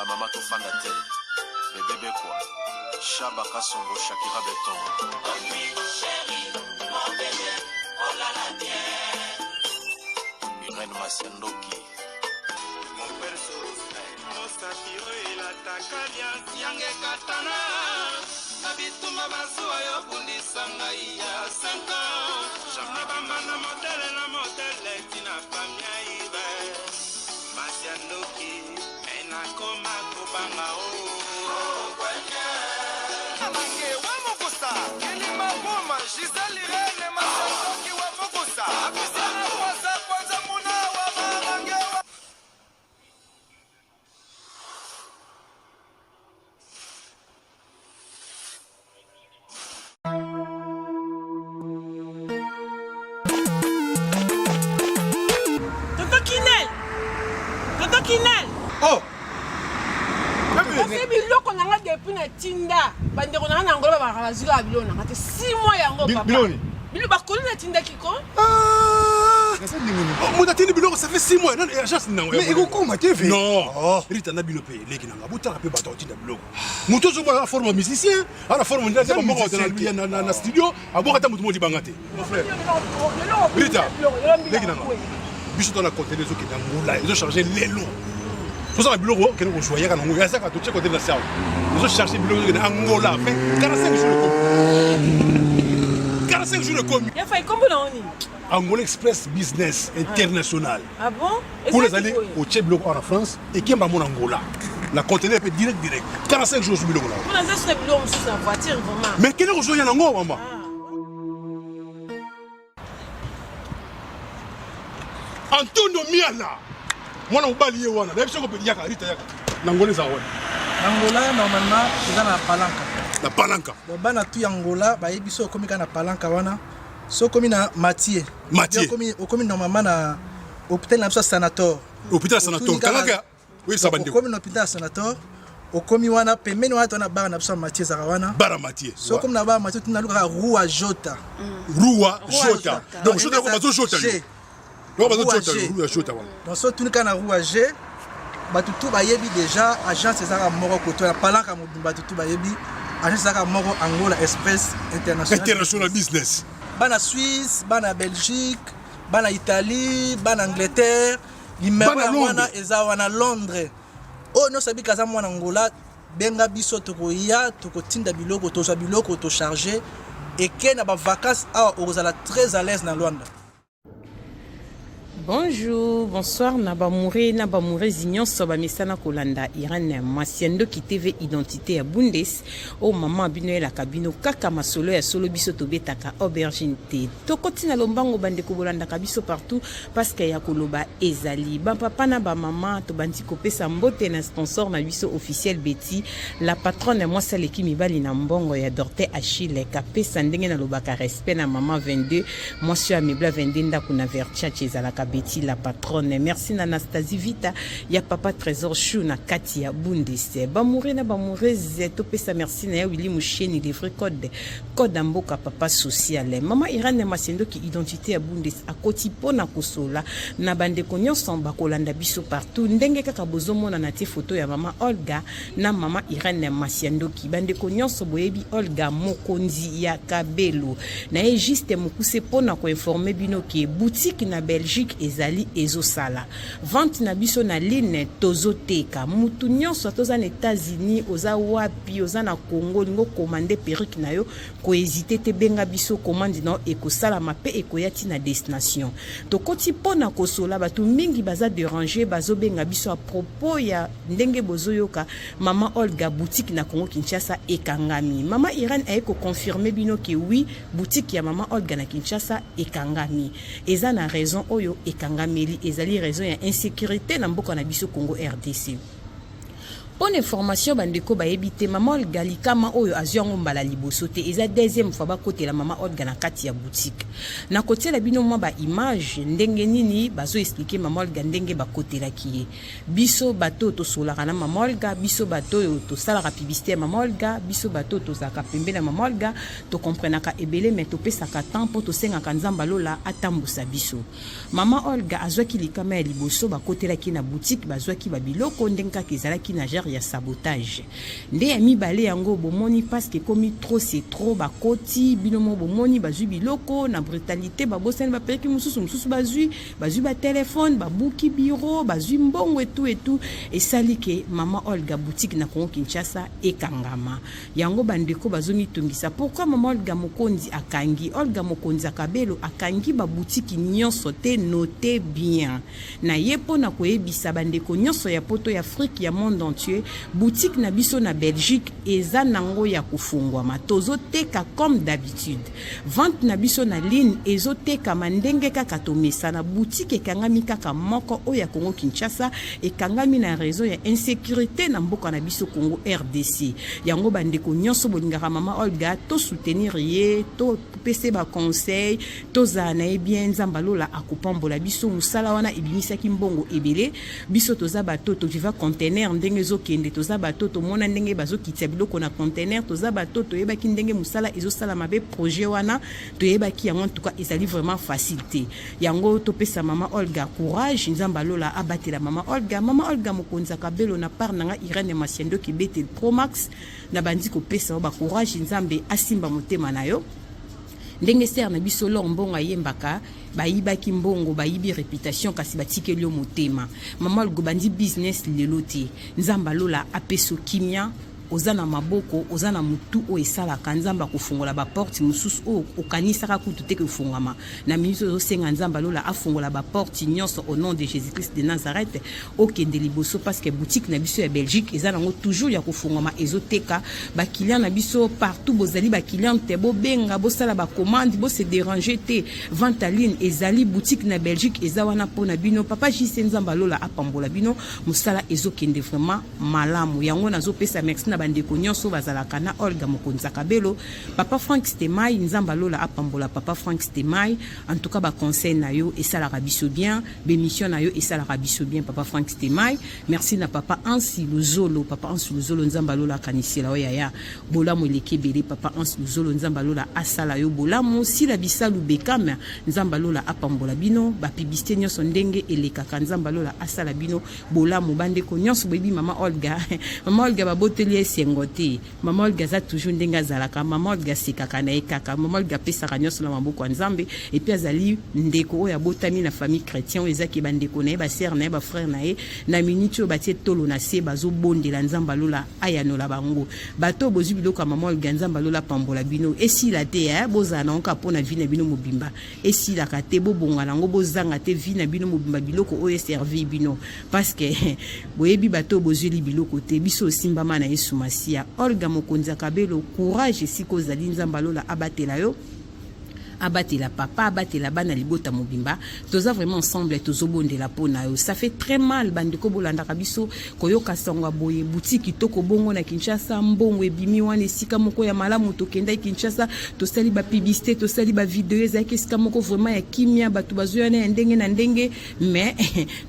ba mama to fanda te bébé quoi Chaba Kasongo Shakira Beton Irène Masiandoki mon perso Osatiro ila takalia siange katana Nabituma basua yo bundisa ngai ya 5 ans Jamna bamana modele tina famia ibe Masiandoki ena koma kubanga o kwenye Amange wa mokosa Kelima boma Giselle Irene Masiandoki wa mokosa Abisana kwanza muna wa mamange wa Kinel. Oh. C'est biloko nanga depuis na tinda. Bande ko nanga ngolo ba bazika biloko nanga te 6 mois yango papa. Biloni. Bilo ba kolu na tinda kiko. Ah. Mon atteint biloko ça fait 6 mois. Non, agence nango. Mais iko koma te ve. Non. Rita na bilope leki nanga. Botala pe bato tinda biloko. Muto zo ba forme musicien, ala forme ndeza ba moko na studio, abokata mutu modi bangate. Mon frère. Rita. Leki nanga. Biso dans la côté des autres qui là ils ont chargé les lots tout ça le bureau que nous choisir quand on ça quand tu côté de la salle ils ont cherché le bureau en Angola fait 45 jours de 45 jours de commis il a fait combien d'années Angola Express Business International ah bon pour les aller au Tchèque en France et qui m'a mon Angola la conteneur peut direct 45 jours sur le bureau là on a ça sur le bureau sur sa voiture vraiment mais quel est le jour en Angola maman Antonio Miala mwana mobali ye wana na biso ko pe yaka rita yaka nangola za wana Angola normalement eza na palanka na palanka bana tu Angola ba yebiso komi kana palanka wana so komi na Mathieu komi normalement na hôpital na biso sanator kalaka oui ça bande komi na hôpital sanator okomi wana pembeni wana tona bara na biso Mathieu zaka wana bara Mathieu so komi na bara Mathieu tuna luka Rua Jota donc Jota ko bazo Jota donc so tuni kana Rua G batutu bayebi déjà agence ezaka moko koto na palanka modumba tutu bayebi agence ezaka moko Angola Express International Business bana Suisse bana Belgique bana Italie bana Angleterre limero wana eza wana Londres o no sabi kaza mwana Angola benga biso tokoya tokotinda biloko tozwa biloko to charger et que na ba vacances a ozala très à l'aise na Luanda. Bonjour, bonsoir, Nabamouré Zignon, Sobamisana Kolanda, Irène Masiandoki TV Identité à Bundes, oh maman abino la cabine, kaka masolo ya solo biso tobetaka aubergine te. Tokotina lombango bande kobolanda kabiso partout parce que ya koloba ezali. Ba papa na ba maman to bandi kopesa mbote na sponsor na biso officiel Betty, la patronne moi saleki mibali na mbongo ya Dorte Achille kapesa ndenge na lobaka respect na maman 22, monsieur Amebla 22 ndako na Vercha cheza la Betty la patronne. Merci na Anastasie Vita, ya papa Trésor Chou na Katia Bundese. Bamouré zeto pesa merci na Willy Moucheni livre code amboka papa social. Maman Irène Masiandoki identité à Bundes a koti pona kosola na bande konyo samba kolanda biso partout. Ndenge kaka bozomona na te photo ya maman Olga na maman Irène Masiandoki. Bande konyo soboyebi Olga mokonzi ya Kabelo. Na e juste mukuse pona ko informer bino ki boutique na Belgique ezali ezosala vente na biso na ligne tozoteka mutu nyonso toza na États-Unis oza wapi oza na Congo lingo commander perruque na yo ko hésiter te benga biso commande na ekosala mape ekoyati na destination tokoti pona kosola batu mingi baza déranger bazo benga biso a propos ya ndenge bozoyoka maman Olga boutique na Congo Kinshasa ekangami maman Irène ayeko confirmer bino que oui boutique ya maman Olga na Kinshasa ekangami eza na raison oyo ekangameli ezali raison ya insécurité na mboka na biso Congo RDC. Bonne information bandeko bayebite maman Olga likama oyo aziongo mbala liboso te eza deuxième fois ba côté la maman Olga na kati ya boutique na côté la bino mwa ba image ndenge nini bazo expliquer maman Olga ndenge ba côté la kié biso bato to sola na maman Olga biso bato to sala publicité maman Olga biso bato to zaka pembe na maman Olga to comprendre ka ebele mais to pesa ka temps pour to senga kanzamba lola atambusa biso maman Olga azwa ki likama ya liboso ba côté la ki na boutique bazwa ki ba biloko ndenge ka kezala ki na gère ya sabotage nde ya mibale yango bomoni parce que komi trop c'est trop bakoti binomo bomoni bazwi biloko na brutalité babosani bapeleki mususu bazwi ba téléphone babuki bureau bazwi mbongo et tout esali ke mama Olga boutique na Congo Kinshasa ekangama yango bandeko bazomitungisa pourquoi mama Olga Mokonzi akangi Olga Mokonzi akabelo akangi ba boutique nyonso te noté bien na yepo na koyebisa bandeko nyonso ya poto ya Afrique ya monde entier boutique na biso na Belgique eza nango ya kufungwama tozoteka comme d'habitude vente na biso na ligne ezoteka mandenge kaka tomesa na boutique ekangami kaka moko oya Congo Kinshasa ekangami na réseau ya insécurité na mboka na biso Congo RDC yango bandeko nyonso bolingaka mama Olga to soutenir ye to pese ba conseil to zana e bien nzambalola akupambola biso musala wana ebimisaki mbongo ebele biso toza bato to viva conteneur ndenge zokende toza bato to mona ndenge bazokitia biloko na conteneur toza bato to yebaki ndenge musala ezosala mabe projet wana to yebaki yango en tout cas ezali vraiment facilité yango to pesa mama Olga courage nzambalola abatela mama Olga Mokonzi kabelo na par nanga Irene Masiendo ki bete Pro Max na bandi ko pesa ba courage nzambe asimba motema na yo ndenge ser na biso lombonga yembaka bayibaki mbongo bayibi réputation kasi batikeli motema mama Olga bandi business leloti nzambalola apeso kimia ozana maboko ozana mutu o esala kanzamba kufungola ba porte mususu o okanisaka kutu teke kufungama na minute zo senga nzamba lola afungola ba porte nyonso au nom de Jésus-Christ de Nazareth okende liboso parce que boutique na biso ya Belgique ezana ngo toujours ya kufungama ezoteka ba client na biso partout bozali ba client te bo benga bo sala ba commande bo se déranger te vente en ligne ezali boutique na Belgique ezawana pona bino papa Jise nzamba lola apambola bino musala ezokende vraiment malamu yango nazo pesa merci na bandeko nyonso bazalaka na Olga Mokonzi kabelo papa Frank Stemai nzamba lola apambola papa Frank Stemai en tout cas ba conseil na yo esalaka biso bien be mission na yo esalaka biso bien papa Frank Stemai merci na papa Ansi Luzolo nzamba lola kanisela oyaya bolamu lekebele papa Ansi Luzolo nzamba lola asala yo bolamu sila bisalu bekam nzamba lola apambola bino ba publicité nyonso ndenge elekaka nzamba lola asala bino bolamu bandeko nyonso bebi mama Olga baboteli sengote mama Olga za toujours ndenga zalaka mama Olga sikaka na ekaka mama Olga pesaka nyonso na maboko nzambe et puis azali ndeko oya botami na famille chrétien ezaki bandeko na ba sœur na ba frère na ye na minute batie tolo na se bazo bondela nzamba lola ayanola bango bato bozu biloko mama Olga nzamba lola pambola bino esila te ya bozana onka pona vie na bino mobimba esila ka te bobonga nango bozanga te vie na bino mobimba biloko oyo servi bino parce que boyebi bato bozu li biloko te biso simba mana Yesu Masia Olga Mokonzi kabelo courage siko zali nzamba lola abatela yo abatela papa abatela bana libota mobimba toza vraiment ensemble tozobondela pona yo ça fait très mal bandeko bolanda kabiso koyoka sangwa boye boutique toko bongo na Kinshasa mbongo ebimi wana esika moko ya malamu tokenda Kinshasa tosali ba publicité tosali ba vidéo ezaki esika moko vraiment ya kimia batu bazoyana ndenge na ndenge mais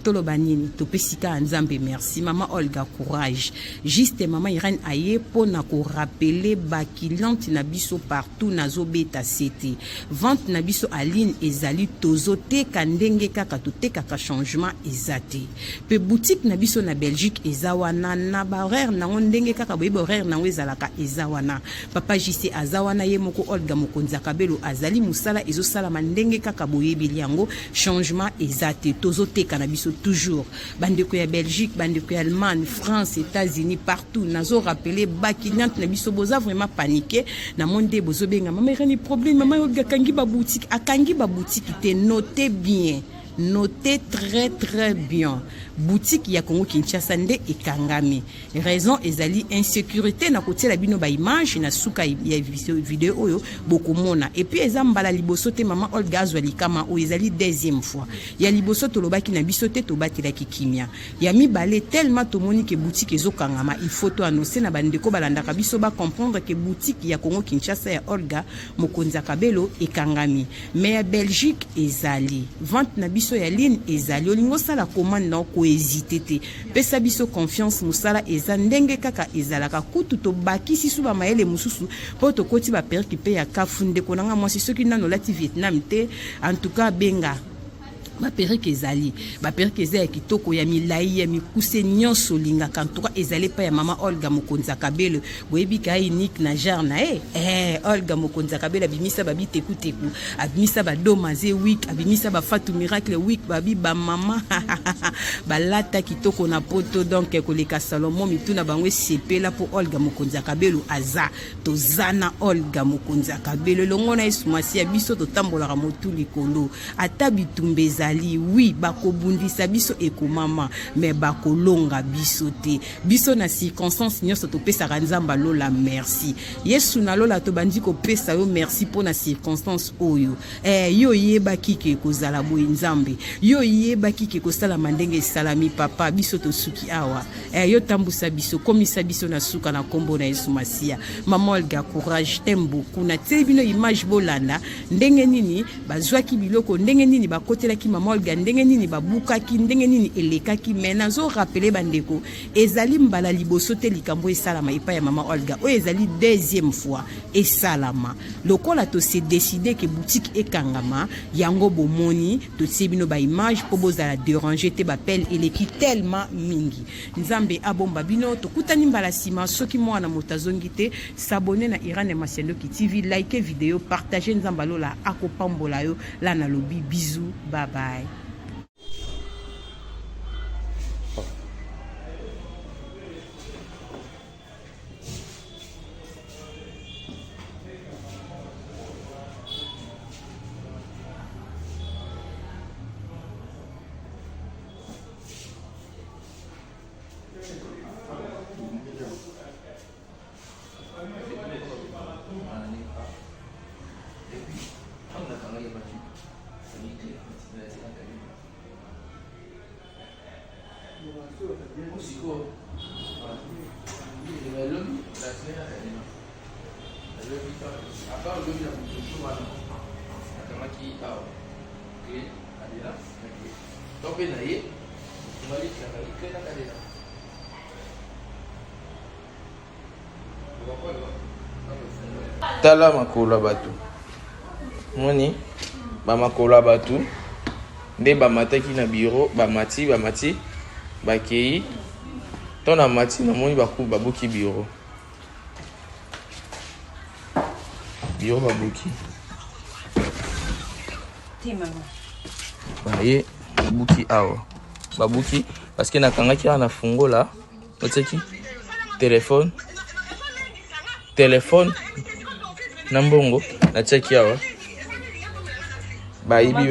toloba nini topesika nzambe merci mama Olga courage juste mama Irene aye pona ko rappeler ba cliente na biso partout nazobeta c'était vente na biso aline ezali tozoteka ndenge kaka totekaka changement ezate pe boutique na biso na Belgique ezawana na ba horaire nango ndenge kaka boyeba horaire nango ezalaka ezawana papa Jise azawana ye moko Olga Mokonzi kabelo azali musala ezosala mandenge kaka boyebeli yango changement ezate tozoteka na biso toujours bandeko ya Belgique bandeko ya Allemagne France États-Unis partout nazo rappeler ba client na biso boza vraiment paniqué na monde bozo benga mama Irene problème mama Olga kangi ba boutique akangi ba boutique te notez bien notez très bien boutique ya Congo Kinshasa nde ekangami raison ezali insécurité na kotiela bino ba image na suka ya vidéo oyo bokomona et puis ezambala liboso te mama Olga azwali kama o ezali deuxième fois ya liboso tolobaki na biso te tobatela kimia ya mibale tellement tomoni ke boutique ezokangama il faut to annoncer na bandeko balandaka biso ba comprendre que boutique ya Congo Kinshasa ya Olga Mokonzi kabelo ekangami mais ya Belgique ezali vente na biso ya ligne ezali olingo sala commande na ko hésiter te pesa biso confiance musala eza ndenge kaka ezalaka kutu to bakisi suba mayele mususu poto koti ba perki pe ya kafunde konanga mwasi soki nano lati Vietnam te en tout cas benga baperike ezali ya kitoko ya milai ya mikuse nyonso lingaka antuka ezali pa ya mama Olga Mokonzi Kabelo boyebi ka unique na genre na Olga Mokonzi Kabelo abimisa babi teku abimisa ba domaze week abimisa ba Fatou Miracle week babi ba mama balata kitoko na poto donc koleka Salomon mituna bangwe sepela po Olga Mokonzi Kabelo aza tozana Olga Mokonzi Kabelo longona esumasi ya biso totambola motu likolo ata bitumbe ezali oui bakobundisa biso ekomama mais bakolonga biso te biso na circonstance nyonso topesaka nzamba lola merci yesu na lola tobandi kopesa yo merci po na circonstance oyo yo yebaki ke kozala boye nzambe yo yebaki ke kosala mandenge salami papa biso tosuki awa yo tambusa biso komisa biso na suka na kombo na Yesu Masia mama Olga courage tembo kuna telebino image bolanda ndenge nini bazwaki biloko ndenge nini bakotelaki mama Olga ndenge nini babukaki ndenge nini elekaki mena zo rappeler bandeko ezali mbala liboso te likambo esalama epa ya mama Olga o ezali deuxième fois esalama lokola to se décider que boutique ekangama yango bomoni to tsebino ba image po bozala déranger te bapel eleki tellement mingi nzambe abomba bino to kutani mbala sima soki mwana motazongi te s'abonner na Irane Masiendoki TV like vidéo partager nzamba lola akopambola yo la na lobi bisous bye bye. Tala makolo batu moni ba makolo batu nde ba mataki na bureau ba mati bakei tona mati na moni baku babuki bureau babuki baye babuki awa babuki parce que nakangaki na fungola oteki téléphone nambongo na cheki awa baibi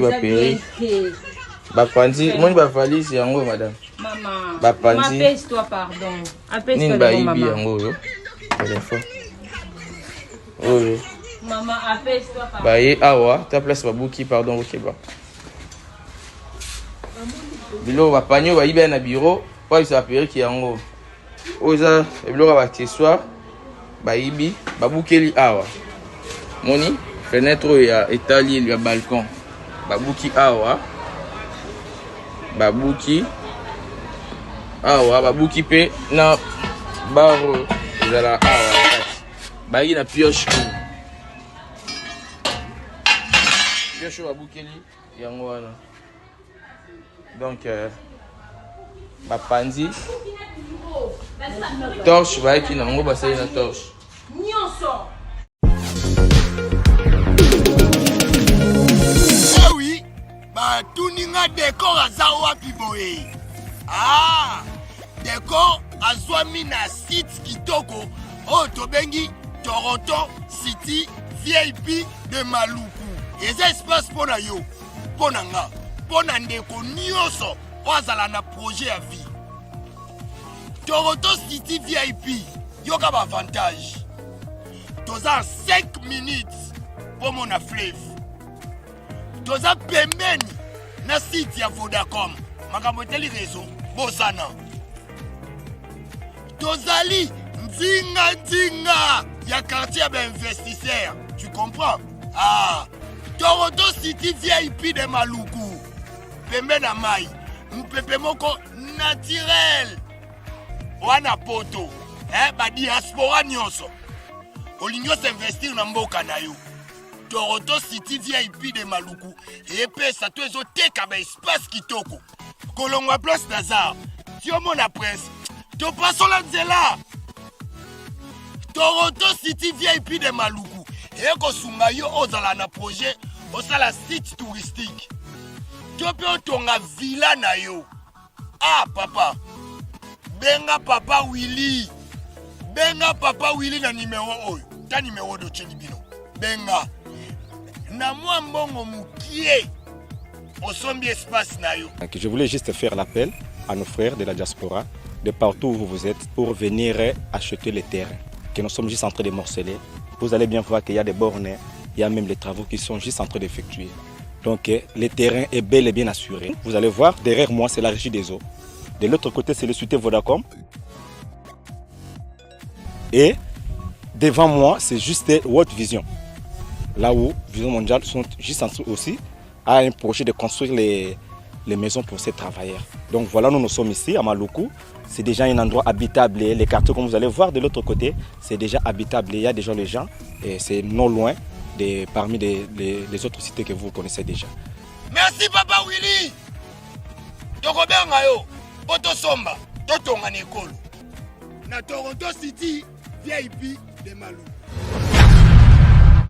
baperi bapanzi moni bavalise yango madame bapanzi Appelle-toi pardon. Appelle-toi maman. Nini yango yo téléphone oyo Maman, appelle-toi pardon. baye awa ta place babuki pardon okeba bilo bapanyo baibi na bureau po isa aperi ki yango oza biloko baccessoire baibi babukeli awa moni fenêtre ya etali ya balcon babuki awa pe na baro ezala awa kati bayi na pioche babukeli yango wana donc bapanzi torche bayaki nango basali na torche oui batuninga décor aza wapi boye décor azwami na site kitoko oyo tobengi Toronto City VIP de Maluku eza espace mpona yo mpona nga mpona ndeko nyonso oyo azala na projet ya vie. Toronto City VIP yoka ba avantage toza 5 minutes pour mon fleuve toza pembeni na site ya Vodacom makambo teli réseau bozana tozali nzinga ya quartier ba investisseur tu comprends Toronto City VIP de Maluku pembeni na mai mpepe moko naturel wana poto ba diaspora nyonso olingo s'investir na mboka na yo Toronto City VIP de Maluku et pesa to ezoteka ba espace kitoko kolongwa place Nazar tiomo na presse to paso la nzela Toronto City VIP de Maluku et kosunga yo ozala na projet osala site touristique to pe otonga villa na yo ah papa benga papa Willy na numéro oyo ta numéro de Chelibino benga na moi mbongo mukie osombi espace na yo. Je voulais juste faire l'appel à nos frères de la diaspora de partout où vous êtes pour venir acheter les terrains que nous sommes juste en train de morceler. Vous allez bien voir qu'il y a des bornes, il y a même les travaux qui sont juste en train d'effectuer. Donc le terrain est bel et bien assuré. Vous allez voir derrière moi c'est la régie des eaux. De l'autre côté c'est le société Vodacom. Et devant moi c'est juste World Vision. Là où Vision Mondiale sont juste en train aussi à un projet de construire les maisons pour ces travailleurs. Donc voilà, nous sommes ici à Maluku. C'est déjà un endroit habitable. Les quartiers, comme vous allez voir de l'autre côté, c'est déjà habitable. Il y a déjà les gens et c'est non loin parmi les autres cités que vous connaissez déjà. Merci Papa Willy. Tokobenga yo, Poto Somba, Totonga Nekolo. Na Toronto City, VIP de Maluku.